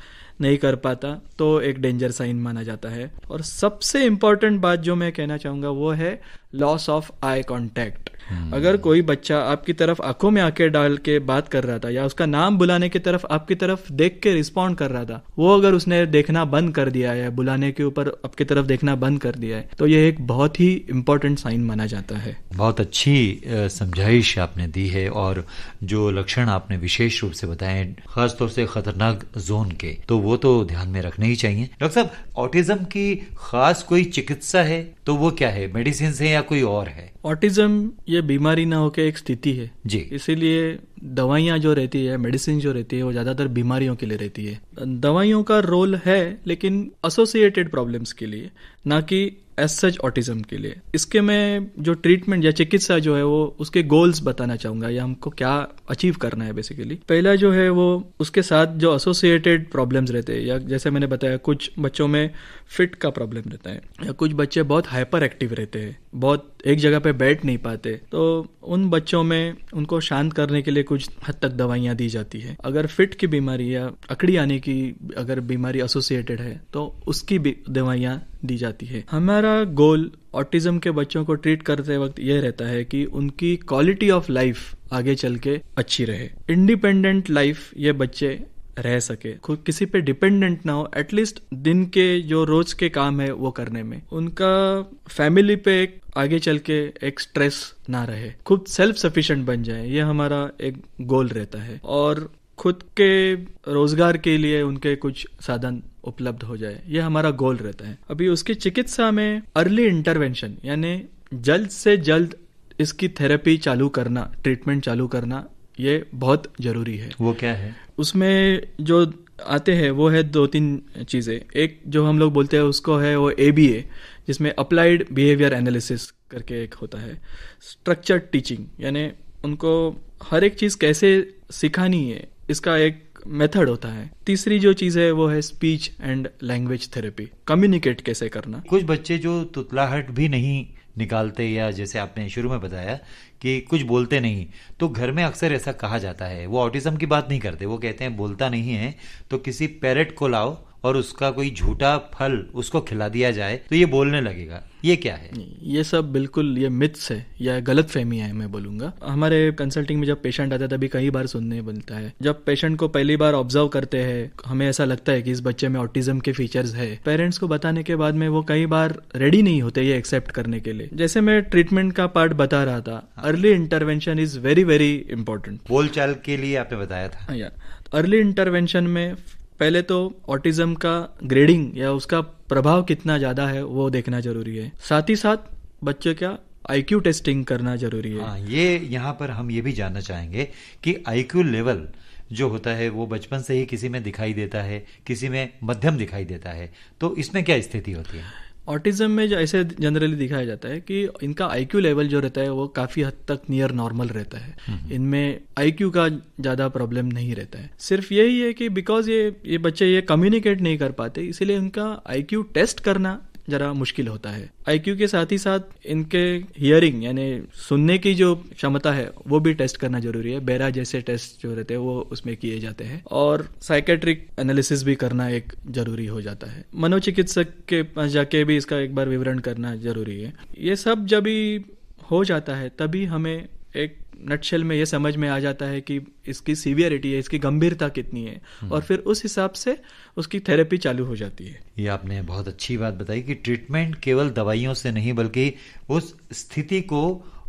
नहीं कर पाता तो एक डेंजर साइन माना जाता है। और सबसे इंपॉर्टेंट बात जो मैं कहना चाहूंगा वो है लॉस ऑफ आई कांटेक्ट। अगर कोई बच्चा आपकी तरफ आंखों में आंखें डाल के बात कर रहा था या उसका नाम बुलाने की तरफ आपकी तरफ देख के रिस्पॉन्ड कर रहा था, वो अगर उसने देखना बंद कर दिया है, बुलाने के ऊपर आपकी तरफ देखना बंद कर दिया है, तो ये एक बहुत ही इंपॉर्टेंट साइन माना जाता है। बहुत अच्छी समझाइश आपने दी है, और जो लक्षण आपने विशेष रूप से बताए खासतौर से खतरनाक जोन के, तो वो तो ध्यान में रखने ही चाहिए। डॉक्टर साहब, ऑटिज्म की खास कोई चिकित्सा है तो वो क्या है, मेडिसिन है या कोई और है? ऑटिज्म ये बीमारी ना होके एक स्थिति है जी, इसीलिए दवाइयाँ जो रहती है, मेडिसिन जो रहती है, वो ज्यादातर बीमारियों के लिए रहती है। दवाइयों का रोल है लेकिन एसोसिएटेड प्रॉब्लम्स के लिए, ना कि एज सच ऑटिज्म के लिए। इसके मैं जो ट्रीटमेंट या चिकित्सा जो है वो उसके गोल्स बताना चाहूंगा, या हमको क्या अचीव करना है बेसिकली। पहला जो है वो उसके साथ जो एसोसिएटेड प्रॉब्लम्स रहते हैं, या जैसे मैंने बताया कुछ बच्चों में फिट का प्रॉब्लम रहता है, या कुछ बच्चे बहुत हाइपर एक्टिव रहते हैं, बहुत एक जगह पे बैठ नहीं पाते, तो उन बच्चों में उनको शांत करने के लिए कुछ हद तक दवाइयाँ दी जाती है। अगर फिट की बीमारी या अकड़ी आने की अगर बीमारी एसोसिएटेड है तो उसकी भी दवाइयाँ दी जाती है। हमारा गोल ऑटिज्म के बच्चों को ट्रीट करते वक्त यह रहता है कि उनकी क्वालिटी ऑफ लाइफ आगे चल के अच्छी रहे, इंडिपेंडेंट लाइफ ये बच्चे रह सके, खुद किसी पे डिपेंडेंट ना हो, एटलीस्ट दिन के जो रोज के काम है वो करने में, उनका फैमिली पे आगे चल के एक स्ट्रेस ना रहे, खुद सेल्फ सफिशिएंट बन जाए, ये हमारा एक गोल रहता है। और खुद के रोजगार के लिए उनके कुछ साधन उपलब्ध हो जाए, ये हमारा गोल रहता है। अभी उसकी चिकित्सा में अर्ली इंटरवेंशन यानी जल्द से जल्द इसकी थेरेपी चालू करना, ट्रीटमेंट चालू करना, ये बहुत जरूरी है। वो क्या है? उसमें जो आते हैं वो है 2-3 चीजें। एक जो हम लोग बोलते हैं उसको है वो ABA, जिसमें अप्लाइड बिहेवियर एनालिसिस करके एक होता है। स्ट्रक्चर्ड टीचिंग यानी उनको हर एक चीज कैसे सिखानी है इसका एक मेथड होता है। तीसरी जो चीज है वो है speech and language therapy, communicate कैसे करना। कुछ बच्चे जो तुतलाहट भी नहीं निकालते, या जैसे आपने शुरू में बताया कि कुछ बोलते नहीं, तो घर में अक्सर ऐसा कहा जाता है, वो ऑटिज्म की बात नहीं करते, वो कहते हैं बोलता नहीं है तो किसी पैरेट को लाओ और उसका कोई झूठा फल उसको खिला दिया जाए तो ये बोलने लगेगा। ये क्या है? ये सब बिल्कुल ये मिथ्स है या गलत फहमी है, मैं बोलूंगा। हमारे कंसल्टिंग में जब पेशेंट आता है तभी कई बार सुनने मिलता है। जब पेशेंट को पहली बार ऑब्जर्व करते हैं, हमें ऐसा लगता है कि इस बच्चे में ऑटिज्म के फीचर्स है, पेरेंट्स को बताने के बाद में वो कई बार रेडी नहीं होते ये एक्सेप्ट करने के लिए। जैसे मैं ट्रीटमेंट का पार्ट बता रहा था, early intervention is very very important. बोलचाल के लिए आपने बताया था। अर्ली इंटरवेंशन में पहले तो ऑटिज्म का ग्रेडिंग या उसका प्रभाव कितना ज्यादा है वो देखना जरूरी है। साथ ही साथ बच्चे का IQ टेस्टिंग करना जरूरी है। हाँ, ये यहाँ पर हम ये भी जानना चाहेंगे कि IQ लेवल जो होता है वो बचपन से ही किसी में दिखाई देता है, किसी में मध्यम दिखाई देता है, तो इसमें क्या स्थिति होती है? ऑटिज्म में जो ऐसे जनरली दिखाया जाता है कि इनका IQ लेवल जो रहता है वो काफी हद तक नियर नॉर्मल रहता है। इनमें IQ का ज्यादा प्रॉब्लम नहीं रहता है। सिर्फ यही है कि बिकॉज ये बच्चे ये कम्युनिकेट नहीं कर पाते, इसीलिए इनका IQ टेस्ट करना जरा मुश्किल होता है। IQ के साथ ही साथ इनके हियरिंग यानी सुनने की जो क्षमता है वो भी टेस्ट करना जरूरी है। बेरा जैसे टेस्ट जो रहते हैं वो उसमें किए जाते हैं, और साइकेट्रिक एनालिसिस भी करना एक जरूरी हो जाता है। मनोचिकित्सक के पास जाके भी इसका एक बार विवरण करना जरूरी है। ये सब जब भी हो जाता है तभी हमें एक नटशेल में ये समझ में आ जाता है कि इसकी सीवियरिटी है, इसकी गंभीरता कितनी है, और फिर उस हिसाब से उसकी थेरेपी चालू हो जाती है। ये आपने बहुत अच्छी बात बताई कि ट्रीटमेंट केवल दवाइयों से नहीं बल्कि उस स्थिति को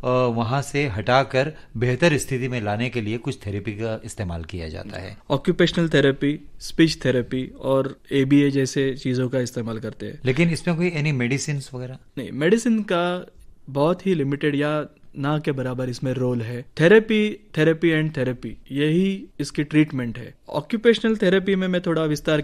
वहां से हटाकर बेहतर स्थिति में लाने के लिए कुछ थेरेपी का इस्तेमाल किया जाता है। ऑक्यूपेशनल थेरेपी, स्पीच थेरेपी और ABA जैसे चीजों का इस्तेमाल करते हैं। लेकिन इसमें कोई एनी मेडिसिन वगैरह नहीं, मेडिसिन का बहुत ही लिमिटेड या ना के बराबर इसमें रोल है। थेरेपी एंड थेरेपी यही इसकी ट्रीटमेंट है। ऑक्यूपेशनल थेरेपी में मैं थोड़ा विस्तार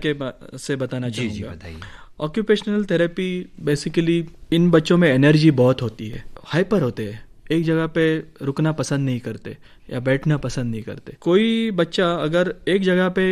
से बताना चाहूंगा। जी बताइए। ऑक्यूपेशनल थेरेपी बेसिकली इन बच्चों में एनर्जी बहुत होती है, हाइपर होते हैं, एक जगह पे रुकना पसंद नहीं करते या बैठना पसंद नहीं करते। कोई बच्चा अगर एक जगह पे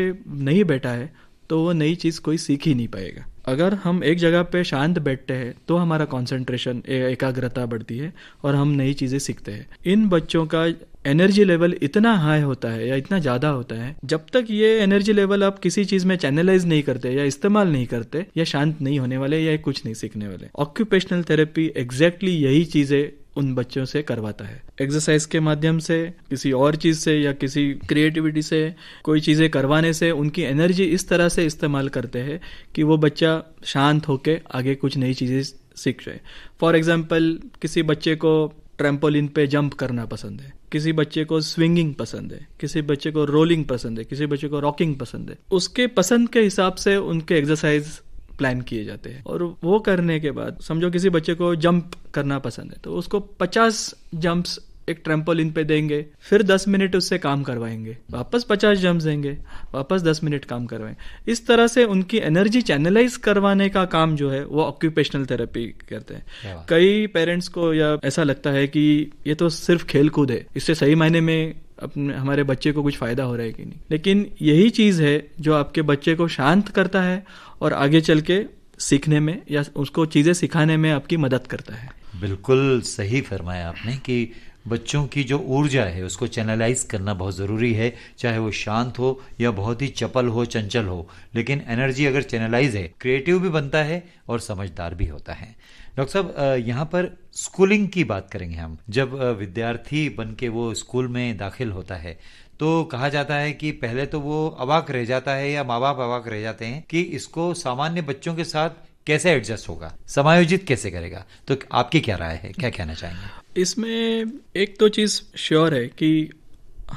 नहीं बैठा है तो वो नई चीज कोई सीख ही नहीं पाएगा। अगर हम एक जगह पे शांत बैठते हैं तो हमारा कंसंट्रेशन, एकाग्रता बढ़ती है और हम नई चीजें सीखते हैं। इन बच्चों का एनर्जी लेवल इतना हाई होता है या इतना ज्यादा होता है, जब तक ये एनर्जी लेवल आप किसी चीज में चैनलाइज नहीं करते या इस्तेमाल नहीं करते, या शांत नहीं होने वाले या कुछ नहीं सीखने वाले। ऑक्यूपेशनल थेरेपी एग्जैक्टली यही चीजें उन बच्चों से करवाता है। एक्सरसाइज के माध्यम से, किसी और चीज से या किसी क्रिएटिविटी से, कोई चीजें करवाने से उनकी एनर्जी इस तरह से इस्तेमाल करते हैं कि वो बच्चा शांत होके आगे कुछ नई चीजें सीख जाए। फॉर एग्जाम्पल, किसी बच्चे को ट्रैम्पोलिन पे जंप करना पसंद है, किसी बच्चे को स्विंगिंग पसंद है, किसी बच्चे को रोलिंग पसंद है, किसी बच्चे को रॉकिंग पसंद है। उसके पसंद के हिसाब से उनके एक्सरसाइज प्लान किए जाते हैं, और वो करने के बाद समझो किसी बच्चे को जंप करना पसंद है तो उसको 50 जंप्स एक ट्रैम्पोलिन पे देंगे, फिर 10 मिनट उससे काम करवाएंगे, वापस 50 जंप्स देंगे, वापस 10 मिनट काम करवाएंगे। इस तरह से उनकी एनर्जी चैनलाइज करवाने का काम जो है वो ऑक्यूपेशनल थेरेपी करते हैं। कई पेरेंट्स को या ऐसा लगता है कि ये तो सिर्फ खेल कूद है, इससे सही मायने में अपने हमारे बच्चे को कुछ फायदा हो रहा है कि नहीं। लेकिन यही चीज है जो आपके बच्चे को शांत करता है और आगे चल के सीखने में या उसको चीजें सिखाने में आपकी मदद करता है। बिल्कुल सही फरमाया आपने कि बच्चों की जो ऊर्जा है उसको चैनलाइज करना बहुत ज़रूरी है, चाहे वो शांत हो या बहुत ही चपल हो, चंचल हो, लेकिन एनर्जी अगर चैनलाइज है, क्रिएटिव भी बनता है और समझदार भी होता है। डॉक्टर साहब, यहाँ पर स्कूलिंग की बात करेंगे हम। जब विद्यार्थी बन के वो स्कूल में दाखिल होता है तो कहा जाता है कि पहले तो वो अवाक रह जाता है या माँ बाप अवाक रह जाते हैं कि इसको सामान्य बच्चों के साथ कैसे एडजस्ट होगा, समायोजित कैसे करेगा। तो आपकी क्या राय है, क्या कहना चाहेंगे? इसमें एक तो चीज़ श्योर है कि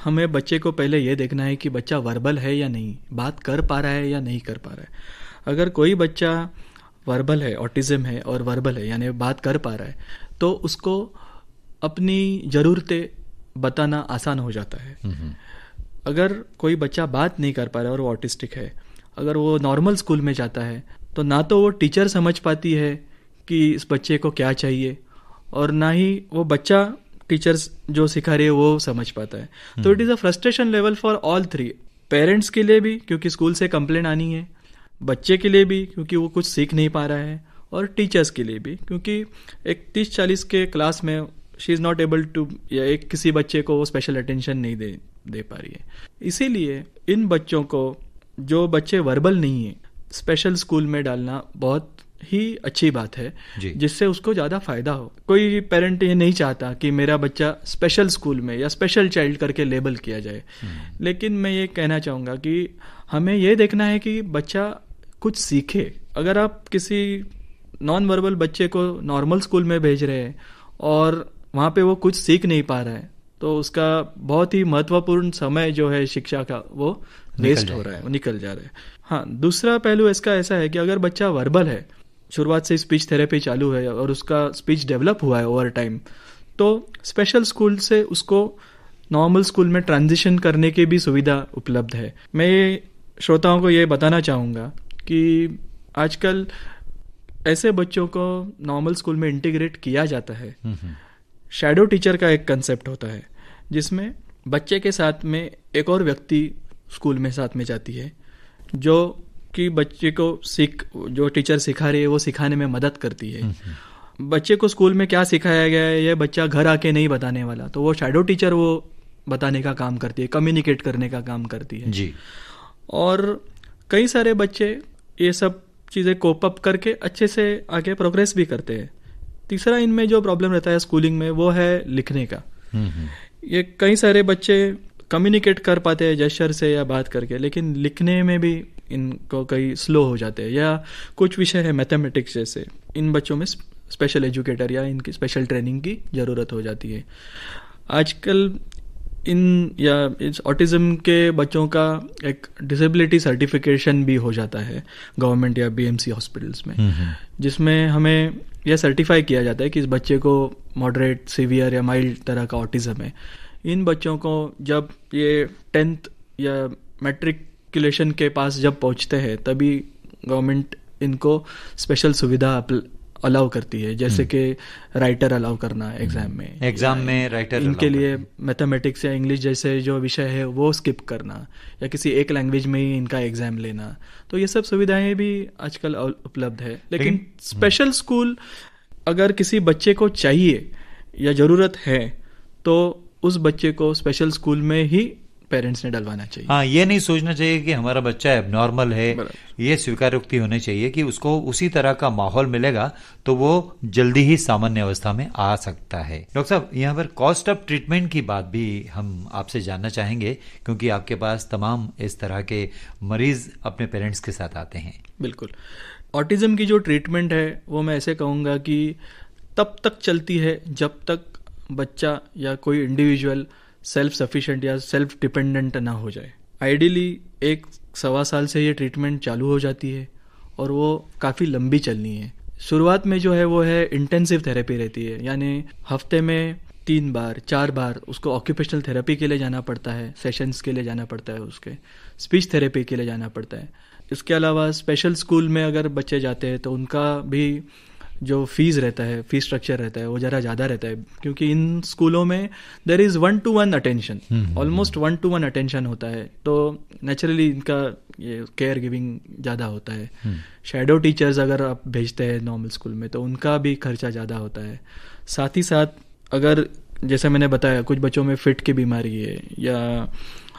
हमें बच्चे को पहले ये देखना है कि बच्चा वर्बल है या नहीं, बात कर पा रहा है या नहीं कर पा रहा है। अगर कोई बच्चा वर्बल है, ऑटिज्म है और वर्बल है यानी बात कर पा रहा है, तो उसको अपनी ज़रूरतें बताना आसान हो जाता है। अगर कोई बच्चा बात नहीं कर पा रहा है और वो ऑटिस्टिक है, अगर वो नॉर्मल स्कूल में जाता है तो ना तो वो टीचर समझ पाती है कि इस बच्चे को क्या चाहिए और ना ही वो बच्चा टीचर्स जो सिखा रही है वो समझ पाता है। तो it is a frustration level for all three, parents के लिए भी क्योंकि स्कूल से कंप्लेन आनी है, बच्चे के लिए भी क्योंकि वो कुछ सीख नहीं पा रहा है, और टीचर्स के लिए भी क्योंकि एक 30-40 के क्लास में she is not able to, या एक किसी बच्चे को वो स्पेशल अटेंशन नहीं दे पा रही है। इसीलिए इन बच्चों को, जो बच्चे वर्बल नहीं है, स्पेशल स्कूल में डालना बहुत ही अच्छी बात है जिससे उसको ज़्यादा फायदा हो। कोई पेरेंट ये नहीं चाहता कि मेरा बच्चा स्पेशल स्कूल में या स्पेशल चाइल्ड करके लेबल किया जाए, लेकिन मैं ये कहना चाहूँगा कि हमें ये देखना है कि बच्चा कुछ सीखे। अगर आप किसी नॉन वर्बल बच्चे को नॉर्मल स्कूल में भेज रहे हैं और वहाँ पे वो कुछ सीख नहीं पा रहा है तो उसका बहुत ही महत्वपूर्ण समय जो है शिक्षा का वो वेस्ट हो रहा है, वो निकल जा रहा है। हाँ, दूसरा पहलू इसका ऐसा है कि अगर बच्चा वर्बल है, शुरुआत से स्पीच थेरेपी चालू है और उसका स्पीच डेवलप हुआ है ओवर टाइम, तो स्पेशल स्कूल से उसको नॉर्मल स्कूल में ट्रांजिशन करने की भी सुविधा उपलब्ध है। मैं श्रोताओं को ये बताना चाहूँगा कि आजकल ऐसे बच्चों को नॉर्मल स्कूल में इंटीग्रेट किया जाता है। शैडो टीचर का एक कंसेप्ट होता है जिसमें बच्चे के साथ में एक और व्यक्ति स्कूल में साथ में जाती है जो कि बच्चे को जो टीचर सिखा रही है वो सिखाने में मदद करती है। बच्चे को स्कूल में क्या सिखाया गया है ये बच्चा घर आके नहीं बताने वाला, तो वो शैडो टीचर वो बताने का काम करती है, कम्युनिकेट करने का काम करती है जी। और कई सारे बच्चे ये सब चीज़ें कोप अप करके अच्छे से आगे प्रोग्रेस भी करते हैं। तीसरा इनमें जो प्रॉब्लम रहता है स्कूलिंग में वो है लिखने का। ये कई सारे बच्चे कम्युनिकेट कर पाते हैं जेस्चर से या बात करके, लेकिन लिखने में भी इनको कई स्लो हो जाते हैं, या कुछ विषय है मैथमेटिक्स जैसे, इन बच्चों में स्पेशल एजुकेटर या इनकी स्पेशल ट्रेनिंग की ज़रूरत हो जाती है। आजकल इस ऑटिज्म के बच्चों का एक डिसेबिलिटी सर्टिफिकेशन भी हो जाता है गवर्नमेंट या बीएमसी हॉस्पिटल्स में, जिसमें हमें यह सर्टिफाई किया जाता है कि इस बच्चे को मॉडरेट, सीवियर या माइल्ड तरह का ऑटिज्म है। इन बच्चों को जब ये 10th या मैट्रिकुलेशन के पास जब पहुंचते हैं तभी गवर्नमेंट इनको स्पेशल सुविधा अलाउ करती है, जैसे कि राइटर अलाउ करना एग्जाम में राइटर, इनके लिए मैथमेटिक्स या इंग्लिश जैसे जो विषय है वो स्किप करना या किसी एक लैंग्वेज में ही इनका एग्जाम लेना। तो ये सब सुविधाएं भी आजकल उपलब्ध है। लेकिन स्पेशल स्कूल अगर किसी बच्चे को चाहिए या ज़रूरत है तो उस बच्चे को स्पेशल स्कूल में ही पेरेंट्स ने डलवाना चाहिए। हाँ, ये नहीं सोचना चाहिए कि हमारा बच्चा एबनॉर्मल है, ये स्वीकारोक्ति होनी चाहिए कि उसको उसी तरह का माहौल मिलेगा तो वो जल्दी ही सामान्य अवस्था में आ सकता है। डॉक्टर साहब, यहाँ पर कॉस्ट ऑफ ट्रीटमेंट की बात भी हम आपसे जानना चाहेंगे क्योंकि आपके पास तमाम इस तरह के मरीज अपने पेरेंट्स के साथ आते हैं। बिल्कुल, ऑटिज्म की जो ट्रीटमेंट है वो मैं ऐसे कहूँगा कि तब तक चलती है जब तक बच्चा या कोई इंडिविजुअल सेल्फ सफिशिएंट या सेल्फ डिपेंडेंट ना हो जाए। आइडियली 1-1.25 साल से ये ट्रीटमेंट चालू हो जाती है और वो काफ़ी लंबी चलनी है। शुरुआत में जो है वो है इंटेंसिव थेरेपी रहती है, यानी हफ्ते में 3 बार 4 बार उसको ऑक्यूपेशनल थेरेपी के लिए जाना पड़ता है, सेशंस के लिए जाना पड़ता है, उसके स्पीच थेरेपी के लिए जाना पड़ता है। इसके अलावा स्पेशल स्कूल में अगर बच्चे जाते हैं तो उनका भी जो फीस रहता है, फीस स्ट्रक्चर रहता है, वो ज़रा ज़्यादा रहता है, क्योंकि इन स्कूलों में there is 1-to-1 attention, almost 1-to-1 attention होता है, तो नेचुरली इनका ये केयर गिविंग ज़्यादा होता है। शैडो टीचर्स अगर आप भेजते हैं नॉर्मल स्कूल में तो उनका भी खर्चा ज़्यादा होता है। साथ ही साथ अगर जैसे मैंने बताया कुछ बच्चों में फिट की बीमारी है या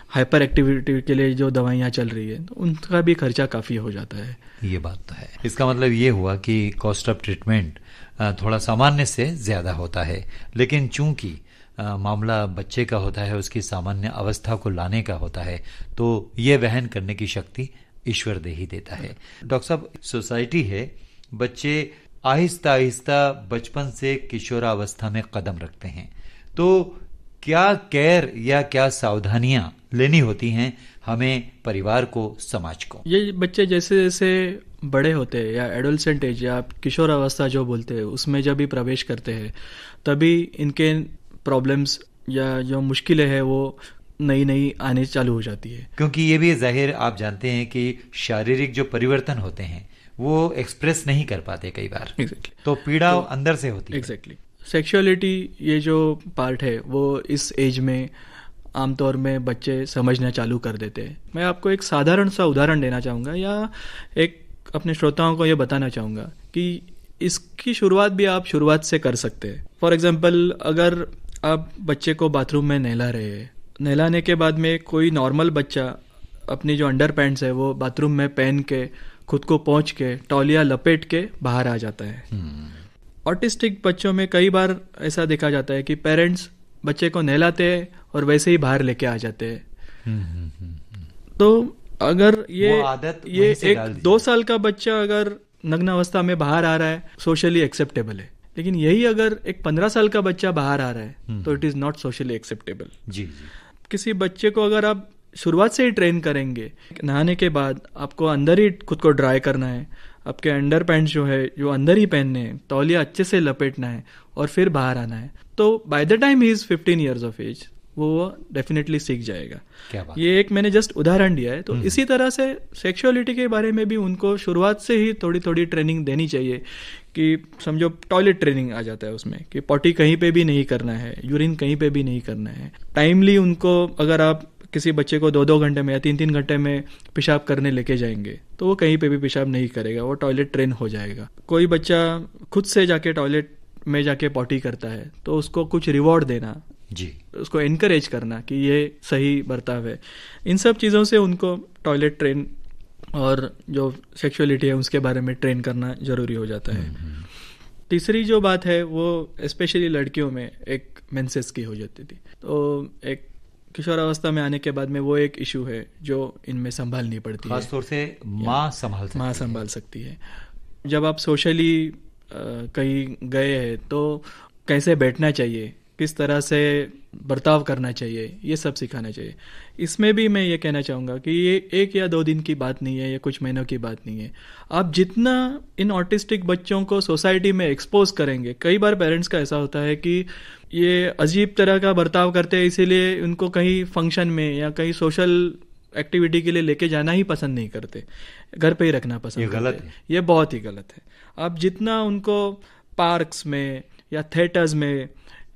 हाइपर एक्टिविटी के लिए जो दवाइयाँ चल रही है तो उनका भी खर्चा काफ़ी हो जाता है। ये बात तो है। इसका मतलब ये हुआ कि कॉस्ट ऑफ ट्रीटमेंट थोड़ा सामान्य से ज़्यादा होता है, लेकिन चूंकि मामला बच्चे का होता है, उसकी सामान्य अवस्था को लाने का होता है, तो ये वहन करने की शक्ति ईश्वर दे ही देता है। डॉक्टर साहब, सोसाइटी है, बच्चे आहिस्ता आहिस्ता बचपन से किशोरावस्था में कदम रखते हैं, तो क्या केयर या क्या सावधानियां लेनी होती हैं हमें, परिवार को, समाज को? ये बच्चे जैसे जैसे बड़े होते हैं या एडोलसेंट एज या किशोर अवस्था जो बोलते हैं उसमें जब भी प्रवेश करते हैं तभी इनके प्रॉब्लम्स या जो मुश्किलें हैं वो नई नई आने चालू हो जाती है। क्योंकि ये भी जाहिर आप जानते हैं कि शारीरिक जो परिवर्तन होते हैं वो एक्सप्रेस नहीं कर पाते कई बार। Exactly. तो पीड़ा तो अंदर से होती है। एग्जैक्टली। सेक्सुअलिटी ये जो पार्ट है वो इस एज में आमतौर में बच्चे समझना चालू कर देते हैं। मैं आपको एक साधारण सा उदाहरण देना चाहूँगा या एक अपने श्रोताओं को ये बताना चाहूँगा कि इसकी शुरुआत भी आप शुरुआत से कर सकते हैं। फॉर एग्जांपल, अगर आप बच्चे को बाथरूम में नहला रहे हैं, नहलाने के बाद में कोई नॉर्मल बच्चा अपनी जो अंडर पैंट्स है वो बाथरूम में पहन के खुद को पहुँच के तौलिया लपेट के बाहर आ जाता है। ऑटिस्टिक बच्चों में कई बार ऐसा देखा जाता है कि पेरेंट्स बच्चे को नहलाते हैं और वैसे ही बाहर लेके आ जाते हैं। तो अगर ये एक 2 साल का बच्चा अगर नग्न अवस्था में बाहर आ रहा है, सोशली एक्सेप्टेबल है, लेकिन यही अगर एक 15 साल का बच्चा बाहर आ रहा है तो it is not socially acceptable. जी। किसी बच्चे को अगर आप शुरुआत से ही ट्रेन करेंगे, नहाने के बाद आपको अंदर ही खुद को ड्राई करना है, आपके अंडर पैंट्स जो है जो अंदर ही पहनने हैं, तौलिया अच्छे से लपेटना है और फिर बाहर आना है, तो बाय द टाइम ही इज 15 ईयर्स ऑफ एज वो डेफिनेटली सीख जाएगा। क्या बात? ये एक मैंने जस्ट उदाहरण दिया है। तो इसी तरह से सेक्सुअलिटी के बारे में भी उनको शुरुआत से ही थोड़ी थोड़ी ट्रेनिंग देनी चाहिए कि समझो टॉयलेट ट्रेनिंग आ जाता है उसमें कि पॉटी कहीं पे भी नहीं करना है, यूरिन कहीं पे भी नहीं करना है। टाइमली उनको अगर आप किसी बच्चे को 2-2 घंटे में या 3-3 घंटे में पेशाब करने लेके जाएंगे तो वो कहीं पे भी पेशाब नहीं करेगा, वो टॉयलेट ट्रेन हो जाएगा। कोई बच्चा खुद से जाके टॉयलेट में जाके पॉटी करता है तो उसको कुछ रिवॉर्ड देना जी, उसको इनकरेज करना कि ये सही बर्ताव है। इन सब चीज़ों से उनको टॉयलेट ट्रेन और जो सेक्सुअलिटी है उसके बारे में ट्रेन करना जरूरी हो जाता है। तीसरी जो बात है वो स्पेशली लड़कियों में एक मेंसेस की हो जाती थी, तो एक किशोरावस्था में आने के बाद में वो एक इशू है जो इनमें संभालनी पड़ती है। खासतौर से माँ संभाल सकती है। जब आप सोशली कहीं गए हैं तो कैसे बैठना चाहिए, किस तरह से बर्ताव करना चाहिए, ये सब सिखाना चाहिए। इसमें भी मैं ये कहना चाहूँगा कि ये 1 या 2 दिन की बात नहीं है, ये कुछ महीनों की बात नहीं है। आप जितना इन ऑटिस्टिक बच्चों को सोसाइटी में एक्सपोज करेंगे, कई बार पेरेंट्स का ऐसा होता है कि ये अजीब तरह का बर्ताव करते हैं इसीलिए उनको कहीं फंक्शन में या कहीं सोशल एक्टिविटी के लिए लेके जाना ही पसंद नहीं करते, घर पे ही रखना पसंद करते हैं। ये बहुत ही गलत है। आप जितना उनको पार्क्स में या थिएटर्स में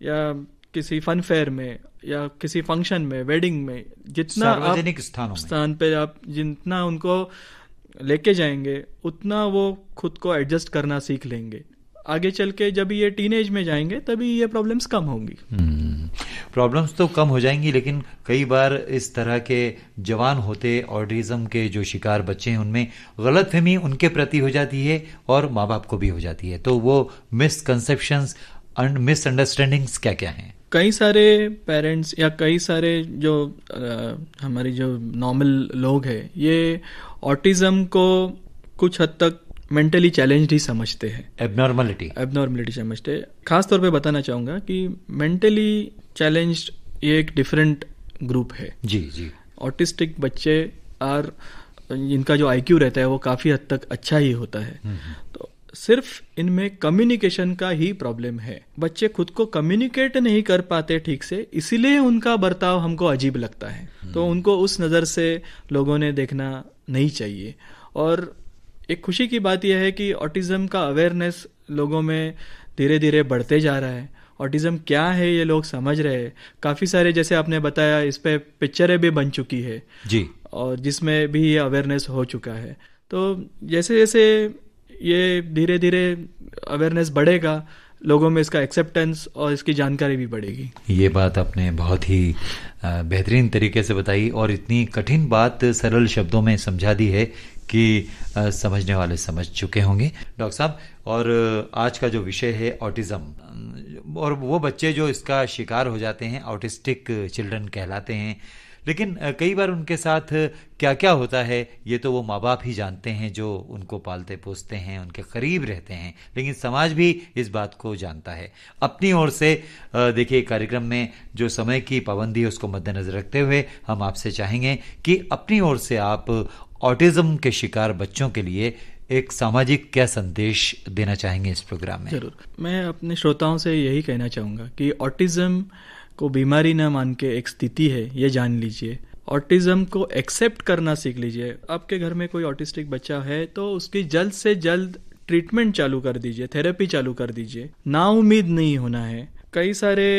या किसी फन फेयर में या किसी फंक्शन में, वेडिंग में, जितना सार्वजनिक स्थान पे आप जितना उनको लेके जाएंगे उतना वो खुद को एडजस्ट करना सीख लेंगे। आगे चल के जब ये टीनेज में जाएंगे तभी ये प्रॉब्लम्स कम होंगी। प्रॉब्लम्स तो कम हो जाएंगी, लेकिन कई बार इस तरह के जवान होते ऑटिज्म के जो शिकार बच्चे हैं उनमें गलतफहमी उनके प्रति हो जाती है और माँ बाप को भी हो जाती है। तो वो मिसकंसेप्शंस एंड मिसअंडरस्टैंडिंग्स क्या क्या हैं? कई सारे पेरेंट्स या कई सारे जो हमारी जो नॉर्मल लोग हैं ये ऑटिज्म को कुछ हद तक मेंटली चैलेंज्ड ही समझते हैं, एबनॉर्मलिटी समझते हैं। खास तौर पे बताना चाहूँगा कि मेंटली चैलेंज्ड ये एक डिफरेंट ग्रुप है। जी। ऑटिस्टिक बच्चे और इनका जो IQ रहता है वो काफ़ी हद तक अच्छा ही होता है। तो सिर्फ इनमें कम्युनिकेशन का ही प्रॉब्लम है। बच्चे खुद को कम्युनिकेट नहीं कर पाते ठीक से, इसीलिए उनका बर्ताव हमको अजीब लगता है। तो उनको उस नज़र से लोगों ने देखना नहीं चाहिए। और एक खुशी की बात यह है कि ऑटिज्म का अवेयरनेस लोगों में धीरे धीरे बढ़ते जा रहा है। ऑटिज्म क्या है ये लोग समझ रहे हैं। काफ़ी सारे, जैसे आपने बताया, इस पे पिक्चरें भी बन चुकी है जी, और जिसमें भी ये अवेयरनेस हो चुका है। तो जैसे जैसे ये धीरे धीरे अवेयरनेस बढ़ेगा, लोगों में इसका एक्सेप्टेंस और इसकी जानकारी भी बढ़ेगी। ये बात आपने बहुत ही बेहतरीन तरीके से बताई और इतनी कठिन बात सरल शब्दों में समझा दी है कि समझने वाले समझ चुके होंगे डॉक्टर साहब। और आज का जो विषय है ऑटिज्म, और वो बच्चे जो इसका शिकार हो जाते हैं ऑटिस्टिक चिल्ड्रन कहलाते हैं। लेकिन कई बार उनके साथ क्या क्या होता है ये तो वो माँ बाप ही जानते हैं, जो उनको पालते पोसते हैं, उनके करीब रहते हैं। लेकिन समाज भी इस बात को जानता है। अपनी ओर से देखिए, कार्यक्रम में जो समय की पाबंदी है उसको मद्देनजर रखते हुए हम आपसे चाहेंगे कि अपनी ओर से आप ऑटिज्म के शिकार बच्चों के लिए एक सामाजिक क्या संदेश देना चाहेंगे इस प्रोग्राम में? जरूर, मैं अपने श्रोताओं से यही कहना चाहूँगा कि ऑटिज्म को बीमारी न मान के एक स्थिति है, ये जान लीजिए। ऑटिज्म को एक्सेप्ट करना सीख लीजिए। आपके घर में कोई ऑटिस्टिक बच्चा है तो उसकी जल्द से जल्द ट्रीटमेंट चालू कर दीजिए, थेरेपी चालू कर दीजिए। ना उम्मीद नहीं होना है। कई सारे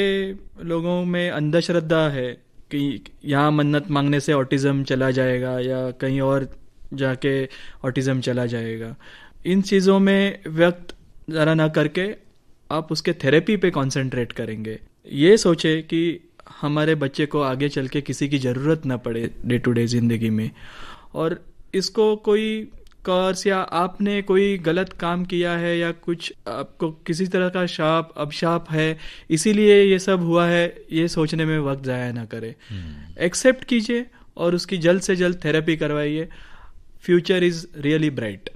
लोगों में अंधश्रद्धा है कि यहाँ मन्नत मांगने से ऑटिज्म चला जाएगा या कहीं और जाके ऑटिज्म चला जाएगा। इन चीज़ों में व्यक्त ज़रा ना करके आप उसके थेरेपी पे कंसंट्रेट करेंगे। ये सोचे कि हमारे बच्चे को आगे चल के किसी की ज़रूरत ना पड़े डे टू डे ज़िंदगी में, और इसको कोई कर्स या आपने कोई गलत काम किया है या कुछ आपको किसी तरह का शाप अभिशाप है इसीलिए ये सब हुआ है, ये सोचने में वक्त ज़ाया ना करे। एक्सेप्ट कीजिए और उसकी जल्द से जल्द थेरेपी करवाइए। Future is really bright.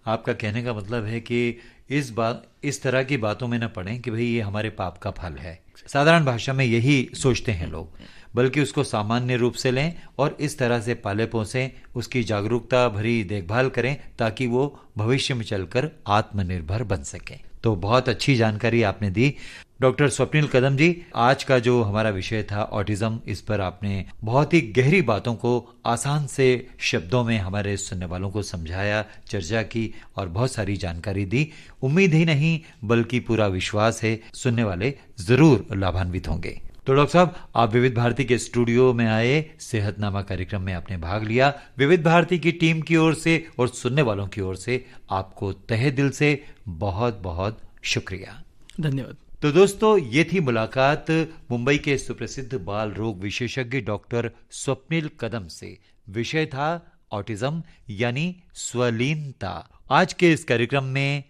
आपका कहने का मतलब है कि इस तरह की बातों में न पड़ें कि भाई ये हमारे पाप का फल है। साधारण भाषा में यही सोचते हैं लोग, बल्कि उसको सामान्य रूप से लें और इस तरह से पाले पोसें, उसकी जागरूकता भरी देखभाल करें ताकि वो भविष्य में चलकर आत्मनिर्भर बन सके। तो बहुत अच्छी जानकारी आपने दी डॉक्टर स्वप्निल कदम जी। आज का जो हमारा विषय था ऑटिज्म, इस पर आपने बहुत ही गहरी बातों को आसान से शब्दों में हमारे सुनने वालों को समझाया, चर्चा की और बहुत सारी जानकारी दी। उम्मीद ही नहीं बल्कि पूरा विश्वास है सुनने वाले जरूर लाभान्वित होंगे। तो डॉक्टर साहब, आप विविध भारती के स्टूडियो में आए, सेहतनामा कार्यक्रम में आपने भाग लिया। विविध भारती की टीम की ओर से और सुनने वालों की ओर से आपको तहे दिल से बहुत बहुत शुक्रिया। धन्यवाद। तो दोस्तों, ये थी मुलाकात मुंबई के सुप्रसिद्ध बाल रोग विशेषज्ञ डॉक्टर स्वप्निल कदम से। विषय था ऑटिज्म यानी स्वलीनता। आज के इस कार्यक्रम में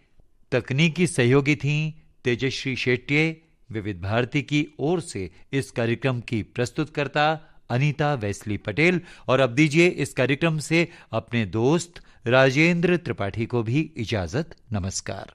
तकनीकी सहयोगी थी तेजश्री शेट्ये। विविध भारती की ओर से इस कार्यक्रम की प्रस्तुतकर्ता अनीता वेस्ली पटेल। और अब दीजिए इस कार्यक्रम से अपने दोस्त राजेंद्र त्रिपाठी को भी इजाजत। नमस्कार।